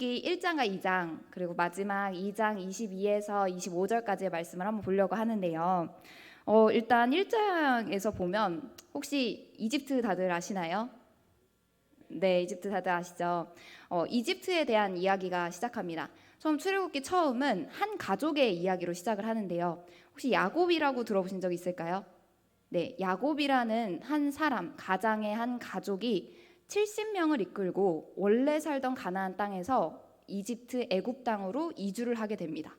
1장과 2장 그리고 마지막 2장 22에서 25절까지의 말씀을 한번 보려고 하는데요. 일단 1장에서 보면 혹시 이집트 다들 아시나요? 네, 이집트 다들 아시죠? 이집트에 대한 이야기가 시작합니다. 출애굽기 처음은 한 가족의 이야기로 시작을 하는데요. 혹시 야곱이라고 들어보신 적 있을까요? 네, 야곱이라는 한 사람, 가장의 한 가족이 70명을 이끌고 원래 살던 가나안 땅에서 이집트 애굽 땅으로 이주를 하게 됩니다.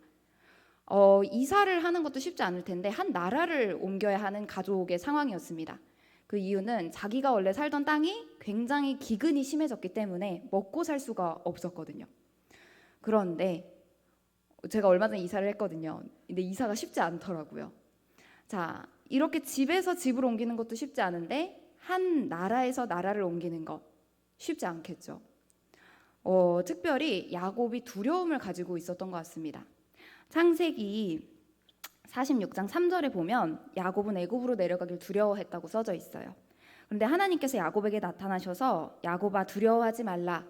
이사를 하는 것도 쉽지 않을 텐데 한 나라를 옮겨야 하는 가족의 상황이었습니다. 그 이유는 자기가 원래 살던 땅이 굉장히 기근이 심해졌기 때문에 먹고 살 수가 없었거든요. 그런데 제가 얼마 전에 이사를 했거든요. 근데 이사가 쉽지 않더라고요. 자, 이렇게 집에서 집을 옮기는 것도 쉽지 않은데 한 나라에서 나라를 옮기는 것 쉽지 않겠죠. 특별히 야곱이 두려움을 가지고 있었던 것 같습니다. 창세기 46장 3절에 보면 야곱은 애굽으로 내려가길 두려워했다고 써져 있어요. 그런데 하나님께서 야곱에게 나타나셔서 야곱아 두려워하지 말라.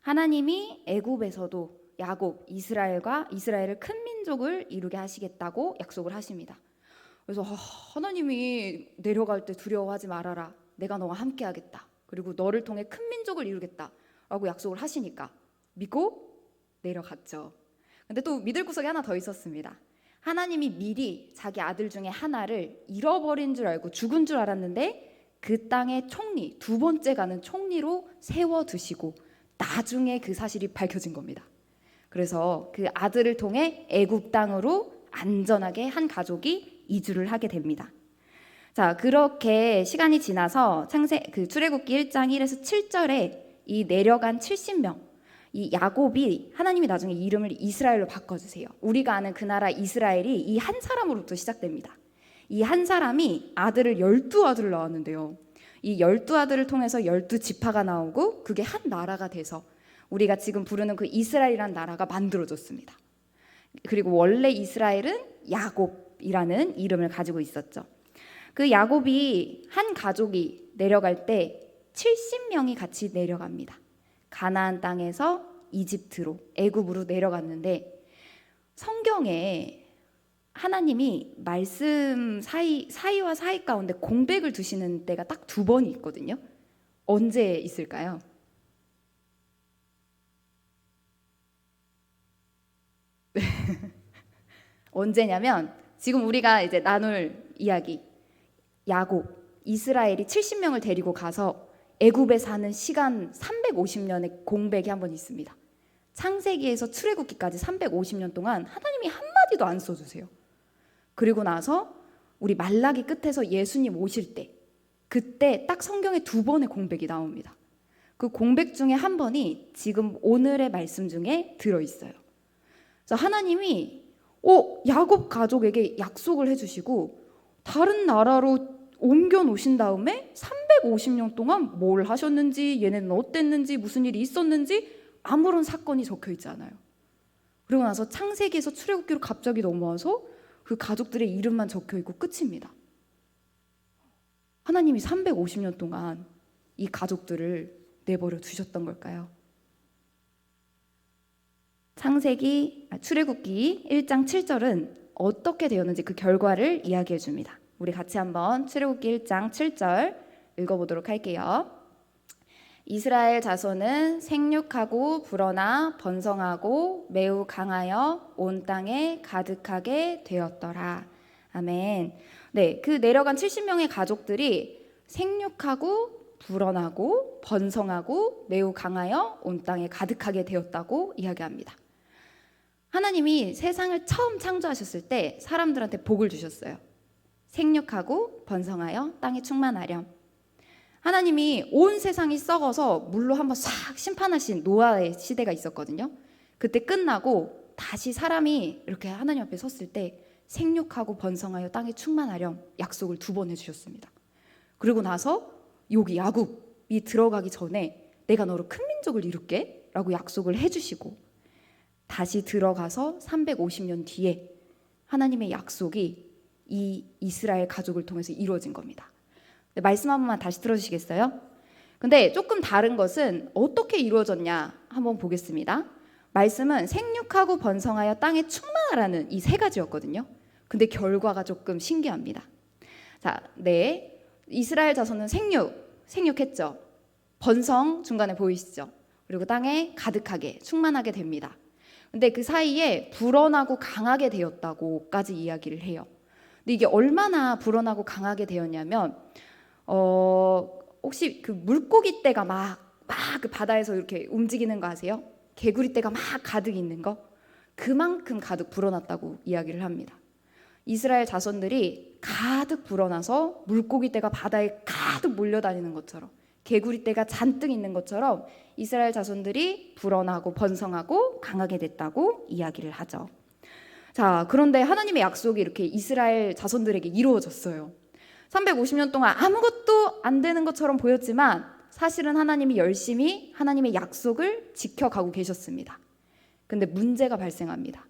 하나님이 애굽에서도 야곱, 이스라엘을 큰 민족을 이루게 하시겠다고 약속을 하십니다. 그래서 하나님이 내려갈 때 두려워하지 말아라. 내가 너와 함께 하겠다. 그리고 너를 통해 큰 민족을 이루겠다 라고 약속을 하시니까 믿고 내려갔죠. 근데 또 믿을 구석이 하나 더 있었습니다. 하나님이 미리 자기 아들 중에 하나를 잃어버린 줄 알고 죽은 줄 알았는데 그 땅의 총리, 두 번째 가는 총리로 세워두시고 나중에 그 사실이 밝혀진 겁니다. 그래서 그 아들을 통해 애굽 땅으로 안전하게 한 가족이 이주를 하게 됩니다. 자, 그렇게 시간이 지나서 출애굽기 1장 1에서 7절에 이 내려간 70명, 이 야곱이 하나님이 나중에 이름을 이스라엘로 바꿔주세요. 우리가 아는 그 나라 이스라엘이 이 한 사람으로부터 시작됩니다. 이 한 사람이 12아들을 낳았는데요. 이 12아들을 통해서 12지파가 나오고 그게 한 나라가 돼서 우리가 지금 부르는 그 이스라엘이라는 나라가 만들어졌습니다. 그리고 원래 이스라엘은 야곱이라는 이름을 가지고 있었죠. 그 야곱이 한 가족이 내려갈 때 70명이 같이 내려갑니다. 가나안 땅에서 이집트로 애굽으로 내려갔는데 성경에 하나님이 말씀 사이와 사이 가운데 공백을 두시는 때가 딱 2번이 있거든요. 언제 있을까요? 네. 언제냐면 지금 우리가 이제 나눌 이야기, 야곱, 이스라엘이 70명을 데리고 가서 애굽에 사는 시간 350년의 공백이 한 번 있습니다. 창세기에서 출애굽기까지 350년 동안 하나님이 한마디도 안 써주세요. 그리고 나서 우리 말라기 끝에서 예수님 오실 때 그때 딱 성경에 2번의 공백이 나옵니다. 그 공백 중에 한 번이 지금 오늘의 말씀 중에 들어있어요. 그래서 하나님이 야곱 가족에게 약속을 해주시고 다른 나라로 옮겨 놓으신 다음에 350년 동안 뭘 하셨는지, 얘네는 어땠는지, 무슨 일이 있었는지 아무런 사건이 적혀 있지 않아요. 그리고 나서 창세기에서 출애굽기로 갑자기 넘어와서 그 가족들의 이름만 적혀 있고 끝입니다. 하나님이 350년 동안 이 가족들을 내버려 두셨던 걸까요? 출애굽기 1장 7절은 어떻게 되었는지 그 결과를 이야기해 줍니다. 우리 같이 한번 출애굽기 1장 7절 읽어보도록 할게요. 이스라엘 자손은 생육하고 불어나 번성하고 매우 강하여 온 땅에 가득하게 되었더라. 아멘. 네, 그 내려간 70명의 가족들이 생육하고 불어나고 번성하고 매우 강하여 온 땅에 가득하게 되었다고 이야기합니다. 하나님이 세상을 처음 창조하셨을 때 사람들한테 복을 주셨어요. 생육하고 번성하여 땅에 충만하렴. 하나님이 온 세상이 썩어서 물로 한번 싹 심판하신 노아의 시대가 있었거든요. 그때 끝나고 다시 사람이 이렇게 하나님 앞에 섰을 때 생육하고 번성하여 땅에 충만하렴 약속을 2번 해주셨습니다. 그리고 나서 여기 야곱이 들어가기 전에 내가 너로 큰 민족을 이룰게 라고 약속을 해주시고 다시 들어가서 350년 뒤에 하나님의 약속이 이 이스라엘 가족을 통해서 이루어진 겁니다. 말씀 한 번만 다시 들어주시겠어요? 근데 조금 다른 것은 어떻게 이루어졌냐 한번 보겠습니다. 말씀은 생육하고 번성하여 땅에 충만하라는 이 세 가지였거든요. 근데 결과가 조금 신기합니다. 자, 네, 이스라엘 자손은 생육했죠. 번성 중간에 보이시죠? 그리고 땅에 가득하게 충만하게 됩니다. 근데 그 사이에 불어나고 강하게 되었다고까지 이야기를 해요. 근데 이게 얼마나 불어나고 강하게 되었냐면 혹시 그 물고기 떼가 막 그 바다에서 이렇게 움직이는 거 아세요? 개구리 떼가 막 가득 있는 거, 그만큼 가득 불어났다고 이야기를 합니다. 이스라엘 자손들이 가득 불어나서 물고기 떼가 바다에 가득 몰려다니는 것처럼, 개구리 떼가 잔뜩 있는 것처럼 이스라엘 자손들이 불어나고 번성하고 강하게 됐다고 이야기를 하죠. 자, 그런데 하나님의 약속이 이렇게 이스라엘 자손들에게 이루어졌어요. 350년 동안 아무것도 안 되는 것처럼 보였지만 사실은 하나님이 열심히 하나님의 약속을 지켜가고 계셨습니다. 근데 문제가 발생합니다.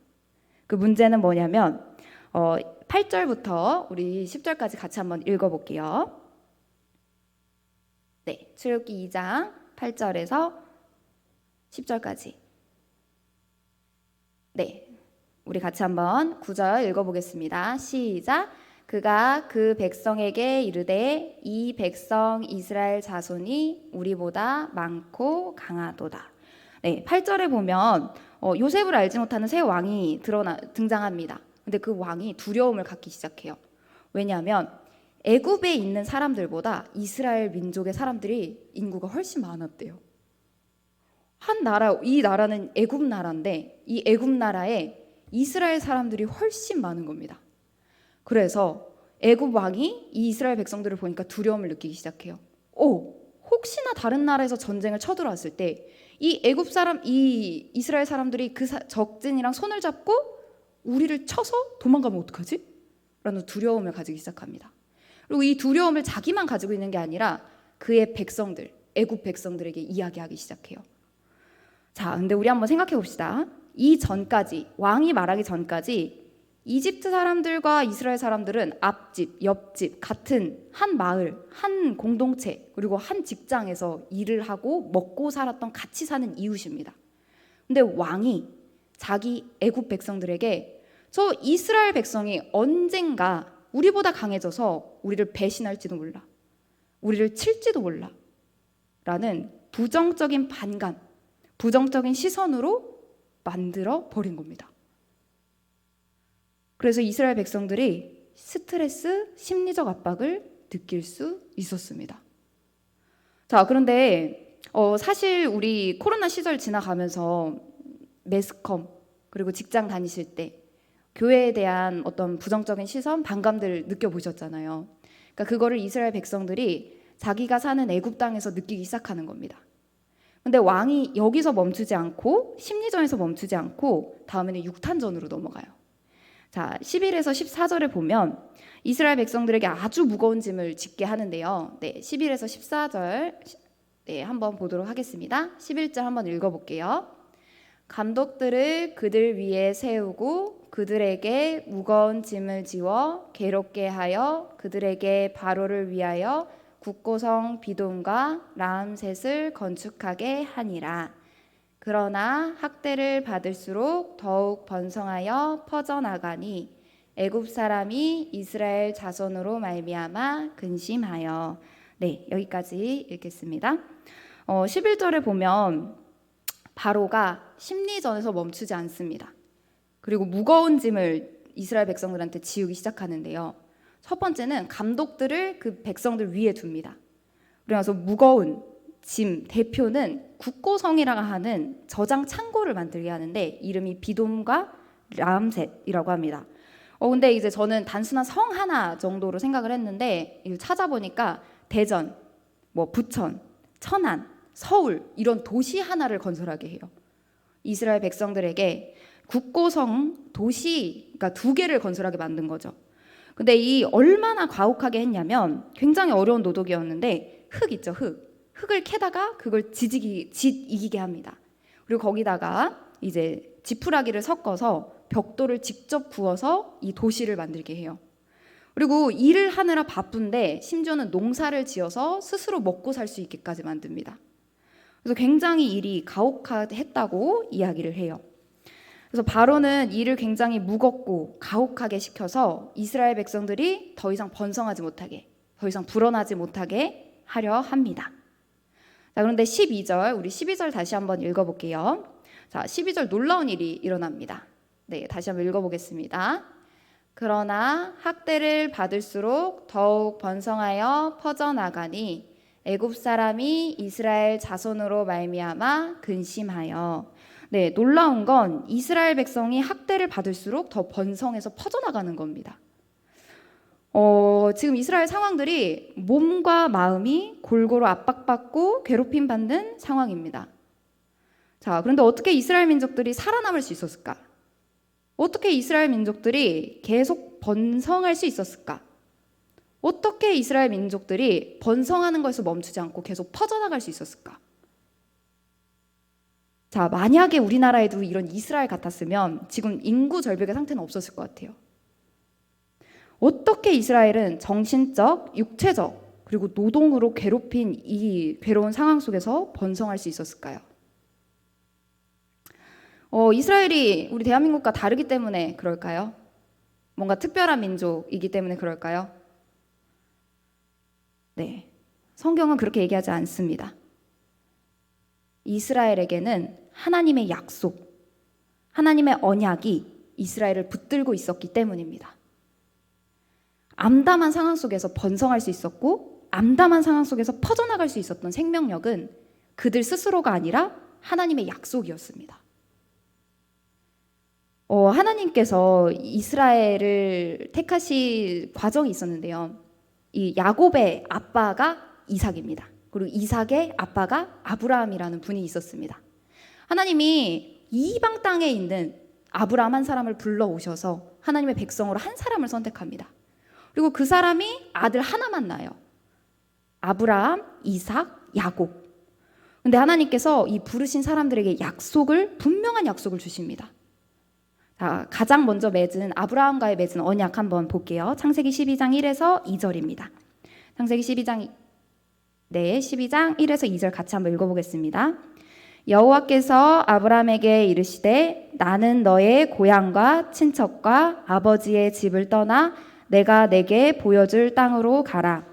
그 문제는 뭐냐면 8절부터 우리 10절까지 같이 한번 읽어볼게요. 네, 출애굽기 2장 8절에서 10절까지. 네, 우리 같이 한번 9절 읽어보겠습니다. 시작. 그가 그 백성에게 이르되 이 백성 이스라엘 자손이 우리보다 많고 강하도다. 네, 8절에 보면 요셉을 알지 못하는 새 왕이 등장합니다. 근데 그 왕이 두려움을 갖기 시작해요. 왜냐하면 애굽에 있는 사람들보다 이스라엘 민족의 사람들이 인구가 훨씬 많았대요. 이 나라는 애굽 나라인데 이 애굽 나라에 이스라엘 사람들이 훨씬 많은 겁니다. 그래서 애굽 왕이 이 이스라엘 백성들을 보니까 두려움을 느끼기 시작해요. 혹시나 다른 나라에서 전쟁을 쳐들어왔을 때 이 이스라엘 사람들이 그 적진이랑 손을 잡고 우리를 쳐서 도망가면 어떡하지? 라는 두려움을 가지기 시작합니다. 그리고 이 두려움을 자기만 가지고 있는 게 아니라 그의 백성들, 애굽 백성들에게 이야기하기 시작해요. 자, 근데 우리 한번 생각해 봅시다. 이 전까지, 왕이 말하기 전까지 이집트 사람들과 이스라엘 사람들은 앞집, 옆집, 같은 한 마을, 한 공동체, 그리고 한 직장에서 일을 하고 먹고 살았던 같이 사는 이웃입니다. 근데 왕이 자기 애굽 백성들에게 저 이스라엘 백성이 언젠가 우리보다 강해져서 우리를 배신할지도 몰라, 우리를 칠지도 몰라 라는 부정적인 반감, 부정적인 시선으로 만들어 버린 겁니다. 그래서 이스라엘 백성들이 스트레스, 심리적 압박을 느낄 수 있었습니다. 자, 그런데 사실 우리 코로나 시절 지나가면서 매스컴, 그리고 직장 다니실 때 교회에 대한 어떤 부정적인 시선, 반감들 느껴보셨잖아요. 그러니까 그거를 이스라엘 백성들이 자기가 사는 애굽 땅에서 느끼기 시작하는 겁니다. 근데 왕이 여기서 멈추지 않고 심리전에서 멈추지 않고 다음에는 육탄전으로 넘어가요. 자, 11에서 14절에 보면 이스라엘 백성들에게 아주 무거운 짐을 짓게 하는데요. 네, 11에서 14절 네, 한번 보도록 하겠습니다. 11절 한번 읽어볼게요. 감독들을 그들 위에 세우고 그들에게 무거운 짐을 지워 괴롭게 하여 그들에게 바로를 위하여 국고성 비돔과 라암셋을 건축하게 하니라. 그러나 학대를 받을수록 더욱 번성하여 퍼져나가니 애굽 사람이 이스라엘 자손으로 말미암아 근심하여. 네, 여기까지 읽겠습니다. 11절에 보면 바로가 심리전에서 멈추지 않습니다. 그리고 무거운 짐을 이스라엘 백성들한테 지우기 시작하는데요. 첫 번째는 감독들을 그 백성들 위에 둡니다. 그래서 무거운 짐 대표는 국고성이라고 하는 저장 창고를 만들게 하는데 이름이 비돔과 라암셋이라고 합니다. 근데 이제 저는 단순한 성 하나 정도로 생각을 했는데 찾아보니까 대전, 부천, 천안, 서울 이런 도시 하나를 건설하게 해요. 이스라엘 백성들에게 국고성 도시, 그러니까 2개를 건설하게 만든 거죠. 근데 이 얼마나 가혹하게 했냐면 굉장히 어려운 노동이었는데 흙 있죠, 흙을 캐다가 그걸 짓이기게 합니다. 그리고 거기다가 이제 지푸라기를 섞어서 벽돌을 직접 구워서 이 도시를 만들게 해요. 그리고 일을 하느라 바쁜데 심지어는 농사를 지어서 스스로 먹고 살 수 있게까지 만듭니다. 그래서 굉장히 일이 가혹했다고 이야기를 해요. 그래서 바로는 일을 굉장히 무겁고 가혹하게 시켜서 이스라엘 백성들이 더 이상 번성하지 못하게, 더 이상 불어나지 못하게 하려 합니다. 자, 그런데 12절, 우리 12절 다시 한번 읽어볼게요. 자, 12절 놀라운 일이 일어납니다. 네, 다시 한번 읽어보겠습니다. 그러나 학대를 받을수록 더욱 번성하여 퍼져나가니 애굽 사람이 이스라엘 자손으로 말미암아 근심하여. 네, 놀라운 건 이스라엘 백성이 학대를 받을수록 더 번성해서 퍼져나가는 겁니다. 지금 이스라엘 상황들이 몸과 마음이 골고루 압박받고 괴롭힘 받는 상황입니다. 자, 그런데 어떻게 이스라엘 민족들이 살아남을 수 있었을까? 어떻게 이스라엘 민족들이 계속 번성할 수 있었을까? 어떻게 이스라엘 민족들이 번성하는 것에서 멈추지 않고 계속 퍼져나갈 수 있었을까? 자, 만약에 우리나라에도 이런 이스라엘 같았으면 지금 인구 절벽의 상태는 없었을 것 같아요. 어떻게 이스라엘은 정신적, 육체적, 그리고 노동으로 괴롭힌 이 괴로운 상황 속에서 번성할 수 있었을까요? 이스라엘이 우리 대한민국과 다르기 때문에 그럴까요? 뭔가 특별한 민족이기 때문에 그럴까요? 네, 성경은 그렇게 얘기하지 않습니다. 이스라엘에게는 하나님의 약속, 하나님의 언약이 이스라엘을 붙들고 있었기 때문입니다. 암담한 상황 속에서 번성할 수 있었고 암담한 상황 속에서 퍼져나갈 수 있었던 생명력은 그들 스스로가 아니라 하나님의 약속이었습니다. 하나님께서 이스라엘을 택하실 과정이 있었는데요. 이 야곱의 아빠가 이삭입니다. 그리고 이삭의 아빠가 아브라함이라는 분이 있었습니다. 하나님이 이방 땅에 있는 아브라함 한 사람을 불러오셔서 하나님의 백성으로 한 사람을 선택합니다. 그리고 그 사람이 아들 하나만 낳아요. 아브라함, 이삭, 야곱. 근데 하나님께서 이 부르신 사람들에게 분명한 약속을 주십니다. 자, 가장 먼저 아브라함과의 맺은 언약 한번 볼게요. 창세기 12장 1에서 2절입니다. 창세기 12장 1에서 2절 같이 한번 읽어보겠습니다. 여호와께서 아브라함에게 이르시되 나는 너의 고향과 친척과 아버지의 집을 떠나 내가 내게 보여줄 땅으로 가라.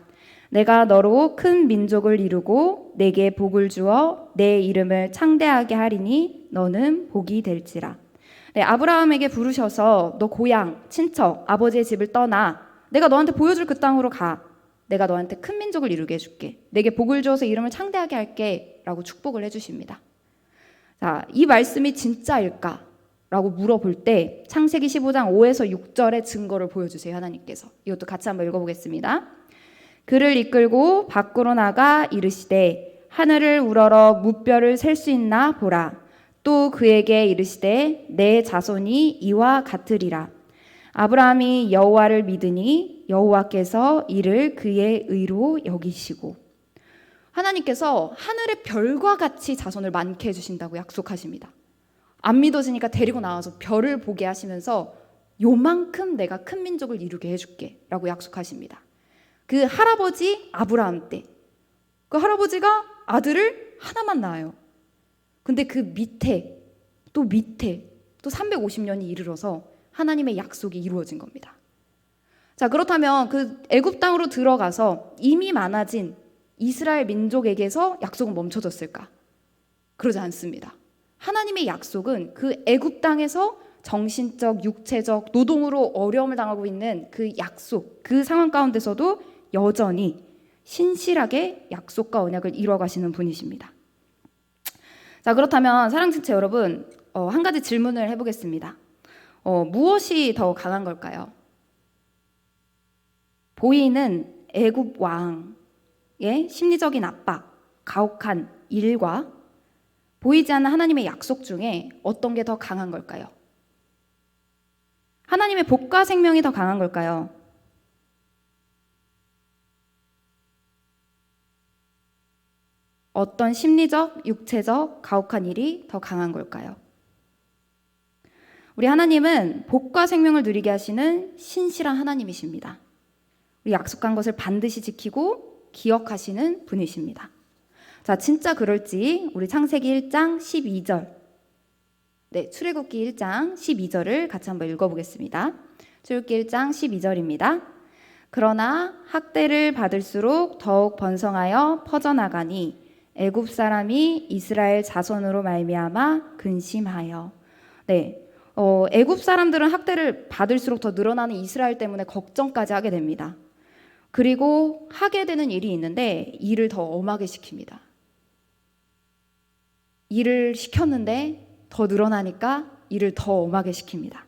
내가 너로 큰 민족을 이루고 내게 복을 주어 내 이름을 창대하게 하리니 너는 복이 될지라. 네, 아브라함에게 부르셔서 너 고향, 친척, 아버지의 집을 떠나 내가 너한테 보여줄 그 땅으로 가. 내가 너한테 큰 민족을 이루게 해줄게. 내게 복을 주어서 이름을 창대하게 할게 라고 축복을 해주십니다. 자, 이 말씀이 진짜일까? 라고 물어볼 때 창세기 15장 5에서 6절의 증거를 보여주세요. 하나님께서. 이것도 같이 한번 읽어보겠습니다. 그를 이끌고 밖으로 나가 이르시되 하늘을 우러러 무뼈를 셀 수 있나 보라. 또 그에게 이르시되 내 자손이 이와 같으리라. 아브라함이 여호와를 믿으니 여호와께서 이를 그의 의로 여기시고. 하나님께서 하늘의 별과 같이 자손을 많게 해주신다고 약속하십니다. 안 믿어지니까 데리고 나와서 별을 보게 하시면서 요만큼 내가 큰 민족을 이루게 해줄게 라고 약속하십니다. 그 할아버지 아브라함 때 그 할아버지가 아들을 하나만 낳아요. 근데 그 밑에 또 350년이 이르러서 하나님의 약속이 이루어진 겁니다. 자, 그렇다면 그 애굽 땅으로 들어가서 이미 많아진 이스라엘 민족에게서 약속은 멈춰졌을까? 그러지 않습니다. 하나님의 약속은 그 애굽 땅에서 정신적, 육체적, 노동으로 어려움을 당하고 있는 그 약속, 그 상황 가운데서도 여전히 신실하게 약속과 언약을 이루어가시는 분이십니다. 자, 그렇다면 사랑친체 여러분, 한 가지 질문을 해보겠습니다. 무엇이 더 강한 걸까요? 보이는 애굽 왕의 심리적인 압박, 가혹한 일과 보이지 않는 하나님의 약속 중에 어떤 게 더 강한 걸까요? 하나님의 복과 생명이 더 강한 걸까요? 어떤 심리적, 육체적, 가혹한 일이 더 강한 걸까요? 우리 하나님은 복과 생명을 누리게 하시는 신실한 하나님이십니다. 우리 약속한 것을 반드시 지키고 기억하시는 분이십니다. 자, 진짜 그럴지 우리 창세기 1장 12절. 네, 출애굽기 1장 12절을 같이 한번 읽어보겠습니다. 출애굽기 1장 12절입니다. 그러나 학대를 받을수록 더욱 번성하여 퍼져나가니 애굽 사람이 이스라엘 자손으로 말미암아 근심하여. 네, 애굽 사람들은 학대를 받을수록 더 늘어나는 이스라엘 때문에 걱정까지 하게 됩니다. 그리고 하게 되는 일이 있는데 일을 더 엄하게 시킵니다. 일을 시켰는데 더 늘어나니까 일을 더 엄하게 시킵니다.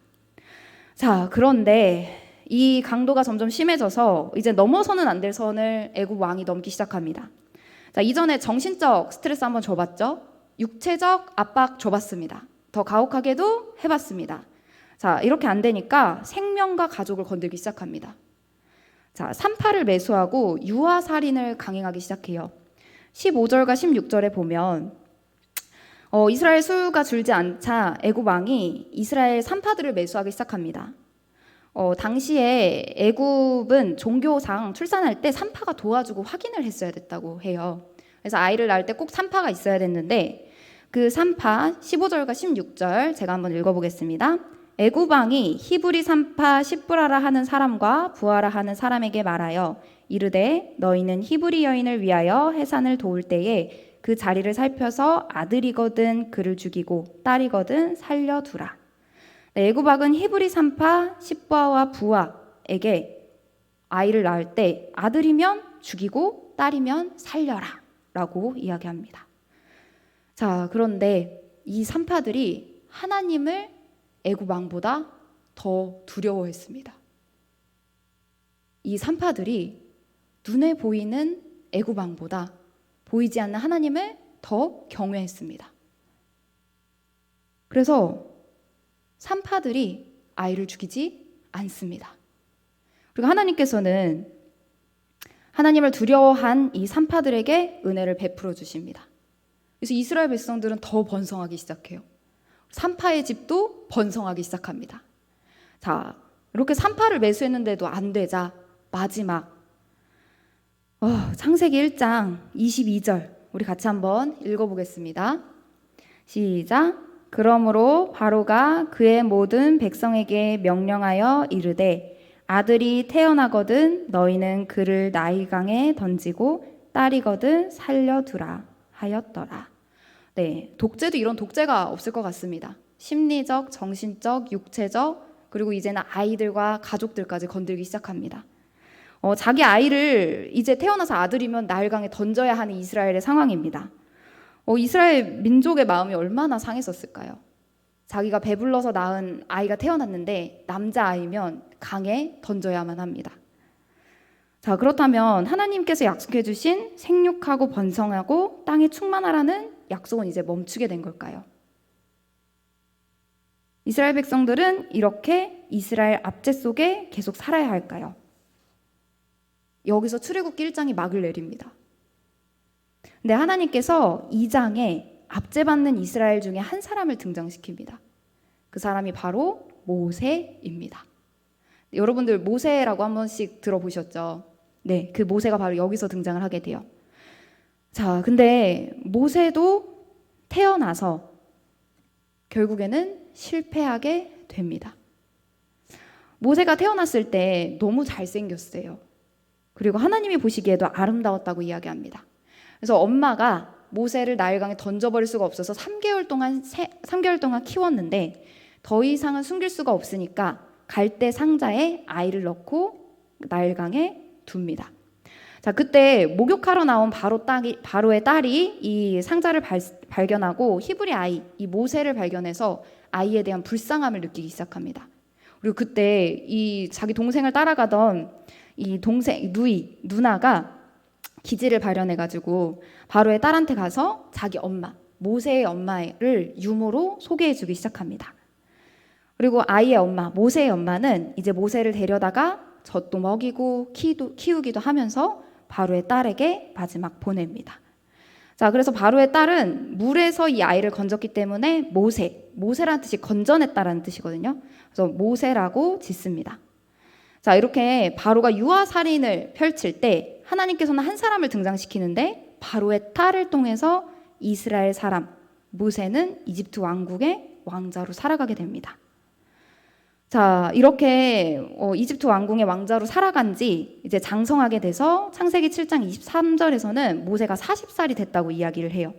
자, 그런데 이 강도가 점점 심해져서 이제 넘어서는 안 될 선을 애굽 왕이 넘기 시작합니다. 자, 이전에 정신적 스트레스 한번 줘봤죠? 육체적 압박 줘봤습니다. 더 가혹하게도 해봤습니다. 자, 이렇게 안 되니까 생명과 가족을 건들기 시작합니다. 자, 산파를 매수하고 유아살인을 강행하기 시작해요. 15절과 16절에 보면 이스라엘 수가 줄지 않자 애굽 왕이 이스라엘 산파들을 매수하기 시작합니다. 당시에 애굽은 종교상 출산할 때 산파가 도와주고 확인을 했어야 됐다고 해요. 그래서 아이를 낳을 때 꼭 산파가 있어야 됐는데 그 산파 15절과 16절 제가 한번 읽어보겠습니다. 애굽 왕이 히브리 산파 십브라라 하는 사람과 부하라 하는 사람에게 말하여 이르되 너희는 히브리 여인을 위하여 해산을 도울 때에 그 자리를 살펴서 아들이거든 그를 죽이고 딸이거든 살려두라. 애굽 왕은 히브리 산파 십부아와 부하에게 아이를 낳을 때 아들이면 죽이고 딸이면 살려라 라고 이야기합니다. 자, 그런데 이 산파들이 하나님을 애굽 왕보다 더 두려워했습니다. 이 산파들이 눈에 보이는 애굽 왕보다 보이지 않는 하나님을 더 경외했습니다. 그래서 산파들이 아이를 죽이지 않습니다. 그리고 하나님께서는 하나님을 두려워한 이 산파들에게 은혜를 베풀어 주십니다. 그래서 이스라엘 백성들은 더 번성하기 시작해요. 산파의 집도 번성하기 시작합니다. 자, 이렇게 산파를 매수했는데도 안 되자 마지막 창세기 1장 22절 우리 같이 한번 읽어보겠습니다. 시작. 그러므로 바로가 그의 모든 백성에게 명령하여 이르되 아들이 태어나거든 너희는 그를 나일강에 던지고 딸이거든 살려두라 하였더라. 네, 독재도 이런 독재가 없을 것 같습니다. 심리적, 정신적, 육체적, 그리고 이제는 아이들과 가족들까지 건들기 시작합니다. 자기 아이를 이제 태어나서 아들이면 나일강에 던져야 하는 이스라엘의 상황입니다. 이스라엘 민족의 마음이 얼마나 상했었을까요? 자기가 배불러서 낳은 아이가 태어났는데 남자아이면 강에 던져야만 합니다. 자, 그렇다면 하나님께서 약속해 주신 생육하고 번성하고 땅에 충만하라는 약속은 이제 멈추게 된 걸까요? 이스라엘 백성들은 이렇게 이스라엘 압제 속에 계속 살아야 할까요? 여기서 출애굽기 1장이 막을 내립니다. 근데 하나님께서 2장에 압제받는 이스라엘 중에 한 사람을 등장시킵니다. 그 사람이 바로 모세입니다. 여러분들 모세라고 한 번씩 들어보셨죠? 네, 그 모세가 바로 여기서 등장을 하게 돼요. 자, 근데 모세도 태어나서 결국에는 실패하게 됩니다. 모세가 태어났을 때 너무 잘생겼어요. 그리고 하나님이 보시기에도 아름다웠다고 이야기합니다. 그래서 엄마가 모세를 나일강에 던져버릴 수가 없어서 3개월 동안 키웠는데 더 이상은 숨길 수가 없으니까 갈대 상자에 아이를 넣고 나일강에 둡니다. 자, 그때 목욕하러 나온 바로의 딸이 이 상자를 발견하고 히브리 아이, 이 모세를 발견해서 아이에 대한 불쌍함을 느끼기 시작합니다. 그리고 그때 이 자기 동생을 따라가던 이 동생 누나가 기지를 발현해가지고 바로의 딸한테 가서 자기 엄마, 모세의 엄마를 유모로 소개해주기 시작합니다. 그리고 아이의 엄마, 모세의 엄마는 이제 모세를 데려다가 젖도 먹이고 키우기도 하면서 바로의 딸에게 마지막 보냅니다. 자, 그래서 바로의 딸은 물에서 이 아이를 건졌기 때문에 모세라는 뜻이 건져냈다라는 뜻이거든요. 그래서 모세라고 짓습니다. 자, 이렇게 바로가 유아살인을 펼칠 때 하나님께서는 한 사람을 등장시키는데 바로의 딸을 통해서 이스라엘 사람 모세는 이집트 왕국의 왕자로 살아가게 됩니다. 자, 이렇게 이집트 왕궁의 왕자로 살아간 지 이제 장성하게 돼서 창세기 7장 23절에서는 모세가 40살이 됐다고 이야기를 해요.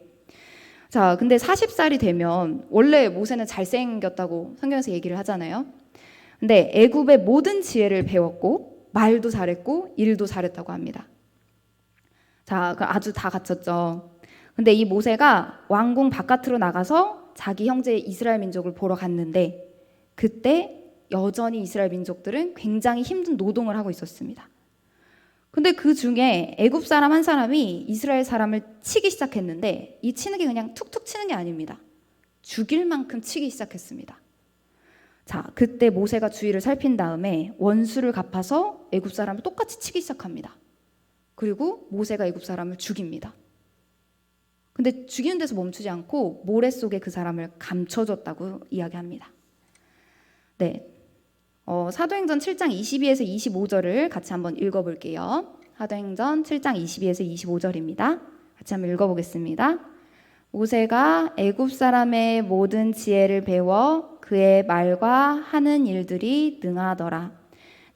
자, 근데 40살이 되면 원래 모세는 잘생겼다고 성경에서 얘기를 하잖아요. 근데 애굽의 모든 지혜를 배웠고 말도 잘했고 일도 잘했다고 합니다. 자, 아주 다 갖췄죠. 근데 이 모세가 왕궁 바깥으로 나가서 자기 형제 이스라엘 민족을 보러 갔는데 그때 여전히 이스라엘 민족들은 굉장히 힘든 노동을 하고 있었습니다. 근데 그 중에 애굽 사람 한 사람이 이스라엘 사람을 치기 시작했는데 이 치는 게 그냥 툭툭 치는 게 아닙니다. 죽일 만큼 치기 시작했습니다. 자, 그때 모세가 주위를 살핀 다음에 원수를 갚아서 애굽 사람을 똑같이 치기 시작합니다. 그리고 모세가 애굽 사람을 죽입니다. 근데 죽이는 데서 멈추지 않고 모래 속에 그 사람을 감춰줬다고 이야기합니다. 네, 사도행전 7장 22에서 25절을 같이 한번 읽어볼게요. 사도행전 7장 22에서 25절입니다. 같이 한번 읽어보겠습니다. 모세가 애굽 사람의 모든 지혜를 배워 그의 말과 하는 일들이 능하더라.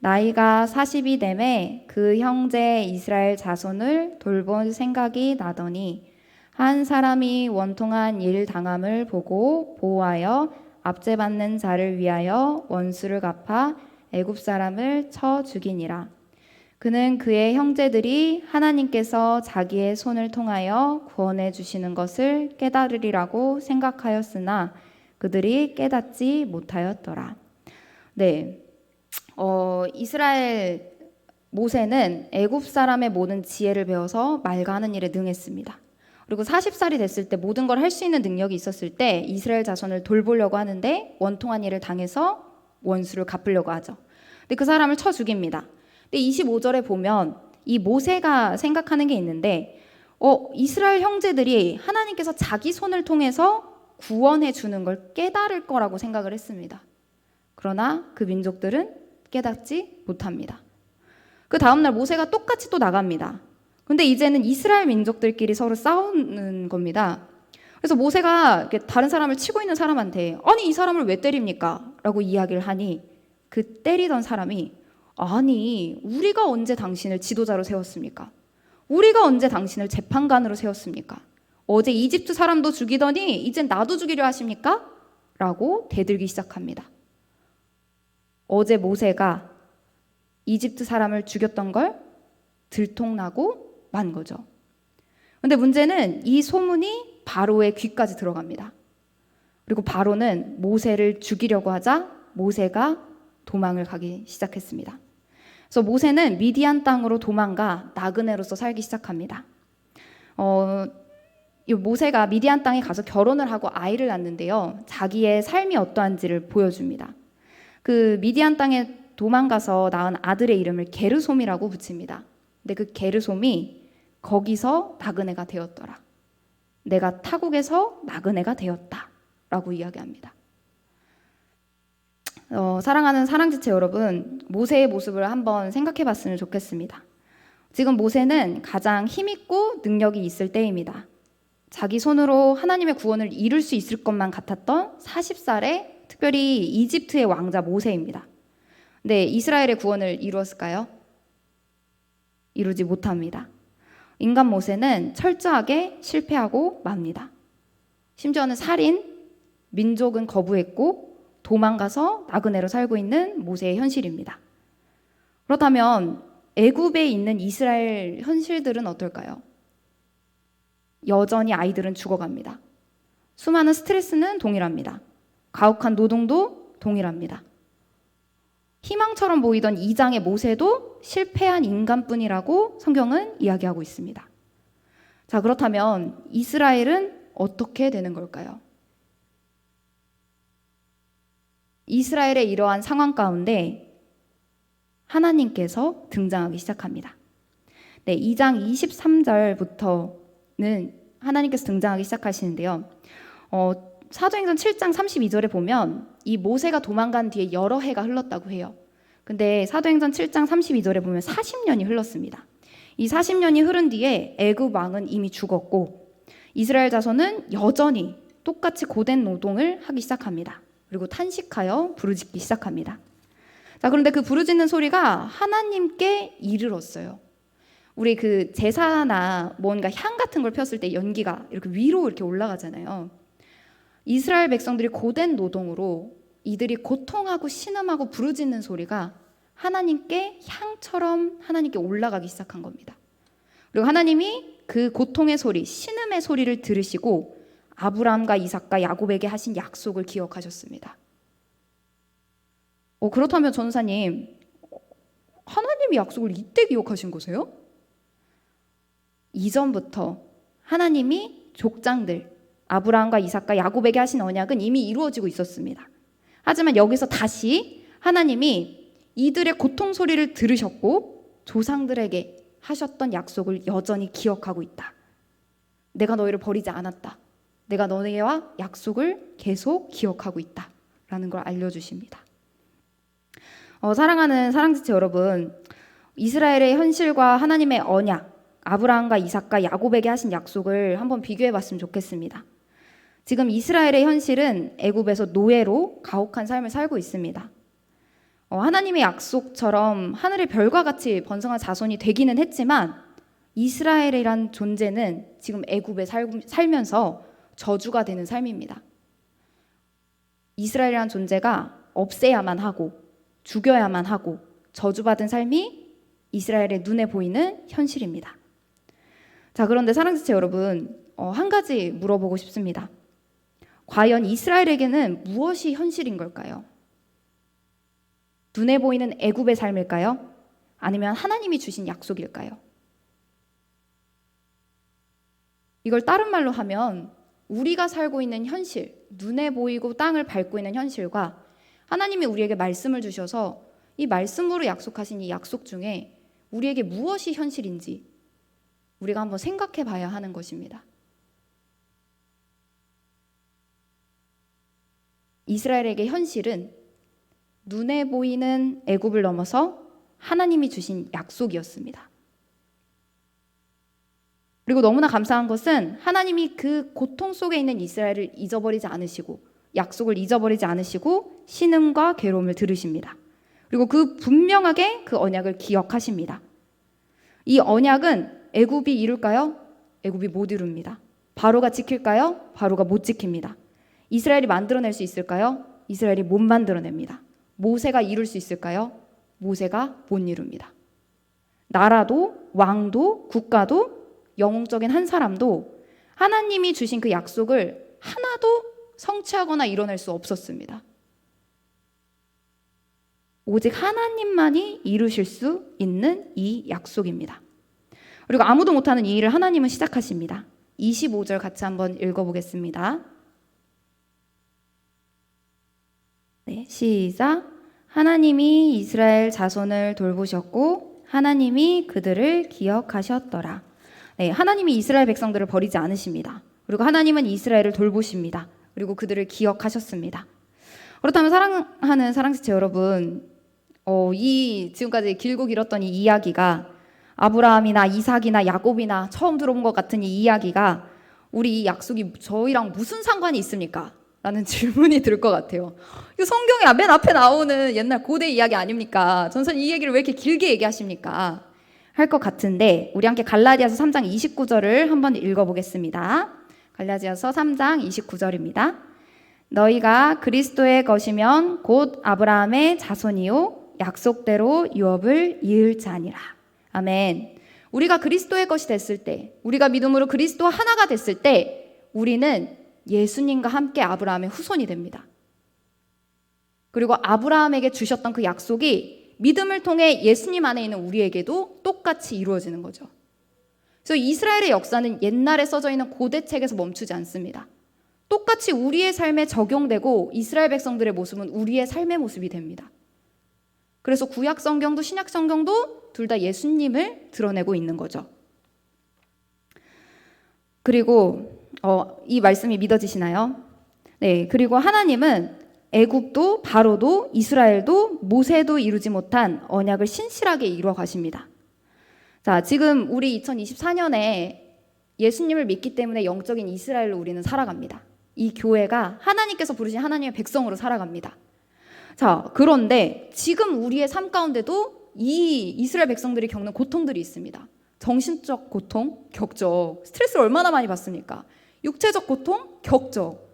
나이가 40이 되매 그 형제 이스라엘 자손을 돌볼 생각이 나더니 한 사람이 원통한 일 당함을 보고 보호하여 압제받는 자를 위하여 원수를 갚아 애굽 사람을 쳐 죽이니라. 그는 그의 형제들이 하나님께서 자기의 손을 통하여 구원해 주시는 것을 깨달으리라고 생각하였으나 그들이 깨닫지 못하였더라. 네, 이스라엘 모세는 애굽 사람의 모든 지혜를 배워서 말과 하는 일에 능했습니다. 그리고 40살이 됐을 때 모든 걸 할 수 있는 능력이 있었을 때 이스라엘 자손을 돌보려고 하는데 원통한 일을 당해서 원수를 갚으려고 하죠. 근데 그 사람을 쳐 죽입니다. 근데 25절에 보면 이 모세가 생각하는 게 있는데 이스라엘 형제들이 하나님께서 자기 손을 통해서 구원해 주는 걸 깨달을 거라고 생각을 했습니다. 그러나 그 민족들은 깨닫지 못합니다. 그 다음날 모세가 똑같이 또 나갑니다. 근데 이제는 이스라엘 민족들끼리 서로 싸우는 겁니다. 그래서 모세가 다른 사람을 치고 있는 사람한테 아니 이 사람을 왜 때립니까? 라고 이야기를 하니 그 때리던 사람이 아니 우리가 언제 당신을 지도자로 세웠습니까? 우리가 언제 당신을 재판관으로 세웠습니까? 어제 이집트 사람도 죽이더니 이젠 나도 죽이려 하십니까? 라고 대들기 시작합니다. 어제 모세가 이집트 사람을 죽였던 걸 들통나고 만 거죠. 근데 문제는 이 소문이 바로의 귀까지 들어갑니다. 그리고 바로는 모세를 죽이려고 하자 모세가 도망을 가기 시작했습니다. 그래서 모세는 미디안 땅으로 도망가 나그네로서 살기 시작합니다. 이 모세가 미디안 땅에 가서 결혼을 하고 아이를 낳는데요. 자기의 삶이 어떠한지를 보여줍니다. 그 미디안 땅에 도망가서 낳은 아들의 이름을 게르솜이라고 붙입니다. 근데 그 게르솜이 거기서 나그네가 되었더라. 내가 타국에서 나그네가 되었다 라고 이야기합니다. 사랑하는 사랑지체 여러분, 모세의 모습을 한번 생각해 봤으면 좋겠습니다. 지금 모세는 가장 힘있고 능력이 있을 때입니다. 자기 손으로 하나님의 구원을 이룰 수 있을 것만 같았던 40살의 특별히 이집트의 왕자 모세입니다. 네, 이스라엘의 구원을 이루었을까요? 이루지 못합니다. 인간 모세는 철저하게 실패하고 맙니다. 심지어는 살인, 민족은 거부했고 도망가서 나그네로 살고 있는 모세의 현실입니다. 그렇다면 애굽에 있는 이스라엘 현실들은 어떨까요? 여전히 아이들은 죽어갑니다. 수많은 스트레스는 동일합니다. 가혹한 노동도 동일합니다. 희망처럼 보이던 2장의 모세도 실패한 인간뿐이라고 성경은 이야기하고 있습니다. 자, 그렇다면 이스라엘은 어떻게 되는 걸까요? 이스라엘의 이러한 상황 가운데 하나님께서 등장하기 시작합니다. 네, 2장 23절부터는 하나님께서 등장하기 시작하시는데요. 사도행전 7장 32절에 보면 이 모세가 도망간 뒤에 여러 해가 흘렀다고 해요. 근데 사도행전 7장 32절에 보면 40년이 흘렀습니다. 이 40년이 흐른 뒤에 애굽 왕은 이미 죽었고 이스라엘 자손은 여전히 똑같이 고된 노동을 하기 시작합니다. 그리고 탄식하여 부르짖기 시작합니다. 자, 그런데 그 부르짖는 소리가 하나님께 이르렀어요. 우리 그 제사나 뭔가 향 같은 걸 폈을 때 연기가 이렇게 위로 이렇게 올라가잖아요. 이스라엘 백성들이 고된 노동으로 이들이 고통하고 신음하고 부르짖는 소리가 하나님께 향처럼 하나님께 올라가기 시작한 겁니다. 그리고 하나님이 그 고통의 소리, 신음의 소리를 들으시고 아브라함과 이삭과 야곱에게 하신 약속을 기억하셨습니다. 그렇다면 전사님, 하나님이 약속을 이때 기억하신 거세요? 이전부터 하나님이 족장들, 아브라함과 이삭과 야곱에게 하신 언약은 이미 이루어지고 있었습니다. 하지만 여기서 다시 하나님이 이들의 고통 소리를 들으셨고 조상들에게 하셨던 약속을 여전히 기억하고 있다. 내가 너희를 버리지 않았다. 내가 너희와 약속을 계속 기억하고 있다. 라는 걸 알려주십니다. 사랑하는 사랑지체 여러분, 이스라엘의 현실과 하나님의 언약, 아브라함과 이삭과 야곱에게 하신 약속을 한번 비교해 봤으면 좋겠습니다. 지금 이스라엘의 현실은 애굽에서 노예로 가혹한 삶을 살고 있습니다. 하나님의 약속처럼 하늘의 별과 같이 번성한 자손이 되기는 했지만 이스라엘이란 존재는 지금 애굽에 살면서 저주가 되는 삶입니다. 이스라엘이란 존재가 없애야만 하고 죽여야만 하고 저주받은 삶이 이스라엘의 눈에 보이는 현실입니다. 자, 그런데 사랑지체 여러분, 한 가지 물어보고 싶습니다. 과연 이스라엘에게는 무엇이 현실인 걸까요? 눈에 보이는 애굽의 삶일까요? 아니면 하나님이 주신 약속일까요? 이걸 다른 말로 하면 우리가 살고 있는 현실, 눈에 보이고 땅을 밟고 있는 현실과 하나님이 우리에게 말씀을 주셔서 이 말씀으로 약속하신 이 약속 중에 우리에게 무엇이 현실인지 우리가 한번 생각해 봐야 하는 것입니다. 이스라엘에게 현실은 눈에 보이는 애굽을 넘어서 하나님이 주신 약속이었습니다. 그리고 너무나 감사한 것은 하나님이 그 고통 속에 있는 이스라엘을 잊어버리지 않으시고 약속을 잊어버리지 않으시고 신음과 괴로움을 들으십니다. 그리고 그 분명하게 그 언약을 기억하십니다. 이 언약은 애굽이 이룰까요? 애굽이 못 이룹니다. 바로가 지킬까요? 바로가 못 지킵니다. 이스라엘이 만들어낼 수 있을까요? 이스라엘이 못 만들어냅니다. 모세가 이룰 수 있을까요? 모세가 못 이룹니다. 나라도 왕도 국가도 영웅적인 한 사람도 하나님이 주신 그 약속을 하나도 성취하거나 이뤄낼 수 없었습니다. 오직 하나님만이 이루실 수 있는 이 약속입니다. 그리고 아무도 못하는 이 일을 하나님은 시작하십니다. 25절 같이 한번 읽어보겠습니다. 네, 시작. 하나님이 이스라엘 자손을 돌보셨고 하나님이 그들을 기억하셨더라. 네, 하나님이 이스라엘 백성들을 버리지 않으십니다. 그리고 하나님은 이스라엘을 돌보십니다. 그리고 그들을 기억하셨습니다. 그렇다면 사랑하는 사랑지체 여러분, 이 지금까지 길고 길었던 이 이야기가 아브라함이나 이삭이나 야곱이나 처음 들어본 것 같은 이 이야기가 우리 이 약속이 저희랑 무슨 상관이 있습니까? 라는 질문이 들 것 같아요. 이거 성경에 맨 앞에 나오는 옛날 고대 이야기 아닙니까? 전선 이 얘기를 왜 이렇게 길게 얘기하십니까? 할 것 같은데 우리 함께 갈라디아서 3장 29절을 한번 읽어보겠습니다. 갈라디아서 3장 29절입니다. 너희가 그리스도의 것이면 곧 아브라함의 자손이요 약속대로 유업을 이을 자니라. 아멘. 우리가 그리스도의 것이 됐을 때, 우리가 믿음으로 그리스도와 하나가 됐을 때 우리는 예수님과 함께 아브라함의 후손이 됩니다. 그리고 아브라함에게 주셨던 그 약속이 믿음을 통해 예수님 안에 있는 우리에게도 똑같이 이루어지는 거죠. 그래서 이스라엘의 역사는 옛날에 써져 있는 고대 책에서 멈추지 않습니다. 똑같이 우리의 삶에 적용되고 이스라엘 백성들의 모습은 우리의 삶의 모습이 됩니다. 그래서 구약 성경도 신약 성경도 둘 다 예수님을 드러내고 있는 거죠. 그리고 이 말씀이 믿어지시나요? 네, 그리고 하나님은 애굽도 바로도 이스라엘도 모세도 이루지 못한 언약을 신실하게 이루어 가십니다. 자, 지금 우리 2024년에 예수님을 믿기 때문에 영적인 이스라엘로 우리는 살아갑니다. 이 교회가 하나님께서 부르신 하나님의 백성으로 살아갑니다. 자, 그런데 지금 우리의 삶 가운데도 이 이스라엘 백성들이 겪는 고통들이 있습니다. 정신적 고통, 격적. 스트레스를 얼마나 많이 받습니까? 육체적 고통, 격적.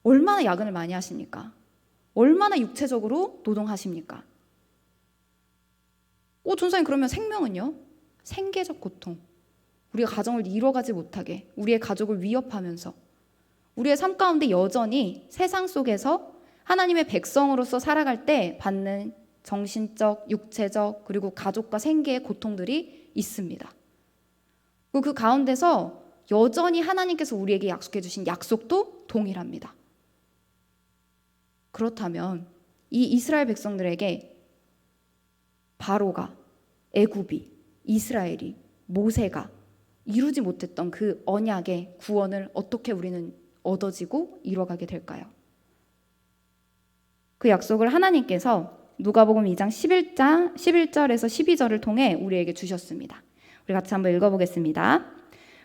얼마나 야근을 많이 하십니까? 얼마나 육체적으로 노동하십니까? 전사님, 그러면 생명은요? 생계적 고통. 우리가 가정을 이뤄가지 못하게, 우리의 가족을 위협하면서 우리의 삶 가운데 여전히 세상 속에서 하나님의 백성으로서 살아갈 때 받는 정신적, 육체적, 그리고 가족과 생계의 고통들이 있습니다. 그 가운데서 여전히 하나님께서 우리에게 약속해 주신 약속도 동일합니다. 그렇다면 이 이스라엘 백성들에게 바로가, 애굽이, 이스라엘이, 모세가 이루지 못했던 그 언약의 구원을 어떻게 우리는 얻어지고 이뤄가게 될까요? 그 약속을 하나님께서 누가복음 2장 11절에서 12절을 통해 우리에게 주셨습니다. 우리 같이 한번 읽어보겠습니다.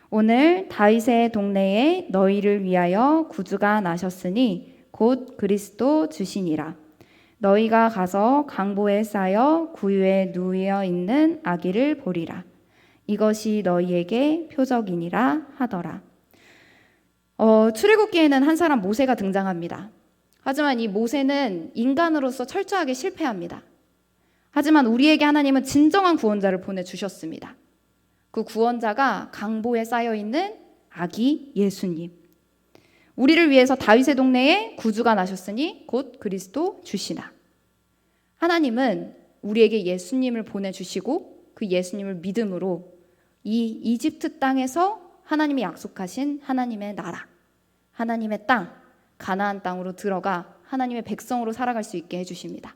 오늘 다윗의 동네에 너희를 위하여 구주가 나셨으니 곧 그리스도 주시니라. 너희가 가서 강보에 쌓여 구유에 누워 있는 아기를 보리라. 이것이 너희에게 표적이니라 하더라. 출애굽기에는 한 사람 모세가 등장합니다. 하지만 이 모세는 인간으로서 철저하게 실패합니다. 하지만 우리에게 하나님은 진정한 구원자를 보내주셨습니다. 그 구원자가 강보에 쌓여있는 아기 예수님. 우리를 위해서 다윗의 동네에 구주가 나셨으니 곧 그리스도 주시나. 하나님은 우리에게 예수님을 보내주시고 그 예수님을 믿음으로 이 이집트 땅에서 하나님이 약속하신 하나님의 나라, 하나님의 땅, 가나안 땅으로 들어가 하나님의 백성으로 살아갈 수 있게 해주십니다.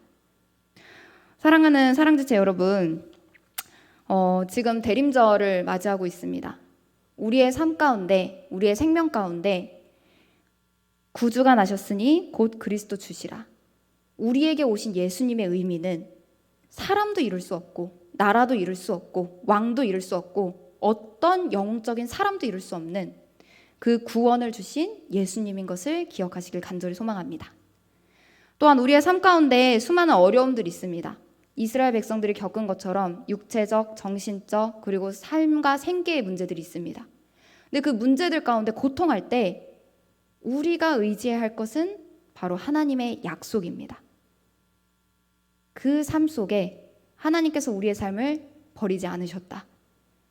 사랑하는 사랑지체 여러분, 지금 대림절을 맞이하고 있습니다. 우리의 삶 가운데, 우리의 생명 가운데 구주가 나셨으니 곧 그리스도 주시라. 우리에게 오신 예수님의 의미는 사람도 이룰 수 없고 나라도 이룰 수 없고 왕도 이룰 수 없고 어떤 영적인 사람도 이룰 수 없는 그 구원을 주신 예수님인 것을 기억하시길 간절히 소망합니다. 또한 우리의 삶 가운데 수많은 어려움들이 있습니다. 이스라엘 백성들이 겪은 것처럼 육체적, 정신적, 그리고 삶과 생계의 문제들이 있습니다. 근데 그 문제들 가운데 고통할 때 우리가 의지해야 할 것은 바로 하나님의 약속입니다. 그 삶 속에 하나님께서 우리의 삶을 버리지 않으셨다.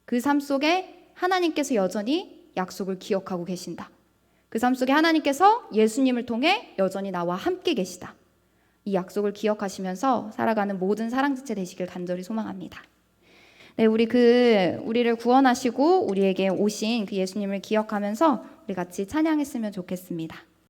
그 삶 속에 하나님께서 여전히 약속을 기억하고 계신다. 그 삶 속에 하나님께서 예수님을 통해 여전히 나와 함께 계시다. 이 약속을 기억하시면서 살아가는 모든 사랑지체 되시길 간절히 소망합니다. 네, 우리를 구원하시고 우리에게 오신 그 예수님을 기억하면서 우리 같이 찬양했으면 좋겠습니다.